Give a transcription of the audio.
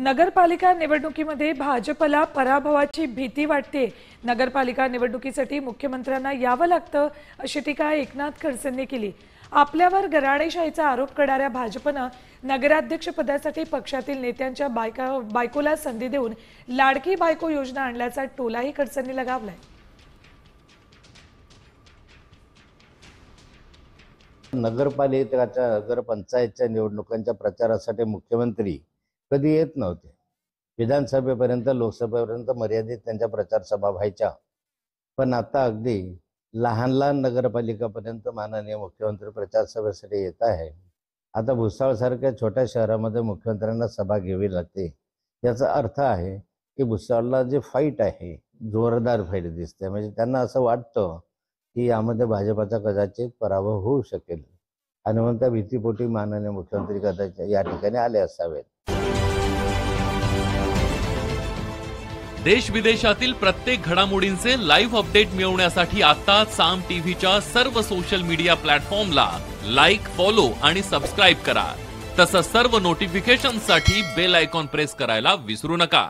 नगरपालिका निवडणुकीमध्ये भाजपला पराभवाची भीती वाटते। नगरपालिका निवडणुकीसाठी मुख्यमंत्र्यांना यावं लागतं अशी टीका एकनाथ खडसेंनी केली। आपल्यावर गराडेशाहीचा आरोप करणाऱ्या भाजपनं नगराध्यक्ष पदासाठी पक्षातील नेत्यांच्या बायकोला संधी देऊन लाडकी बायको योजना आणल्याचा टोलाही खडसेंनी लगावलाय। नगरपालिकेच्या नगरपंचायतच्या निवडणुकांच्या प्रचारासाठी मुख्यमंत्री कधी येत नव्हते। विधानसभेपर्यंत लोकसभेपर्यंत मर्यादित त्यांच्या प्रचार सभा व्हायच्या, पण आता अगदी लहान लहान नगरपालिकापर्यंत माननीय मुख्यमंत्री प्रचार सभेसाठी येत आहे। आता भुसावळसारख्या छोट्या शहरामध्ये मुख्यमंत्र्यांना सभा घ्यावी लागते। याचा अर्थ आहे की भुसावळला जे फाईट आहे जोरदार फाईट दिसते, म्हणजे त्यांना असं वाटतं की यामध्ये भाजपाचा कदाचित पराभव होऊ शकेल आणि म्हणून त्या भीतीपोटी माननीय मुख्यमंत्री कदाचित या ठिकाणी आले असावेत। देश विदेशातील प्रत्येक घडामोडींचे लाईव्ह अपडेट मिळवण्यासाठी आता साम टीव्हीच्या सर्व सोशल मीडिया प्लॅटफॉर्मला लाईक, फॉलो आणि सबस्क्राईब करा। तसंच सर्व नोटिफिकेशनसाठी बेल आयकॉन प्रेस करायला विसरू नका।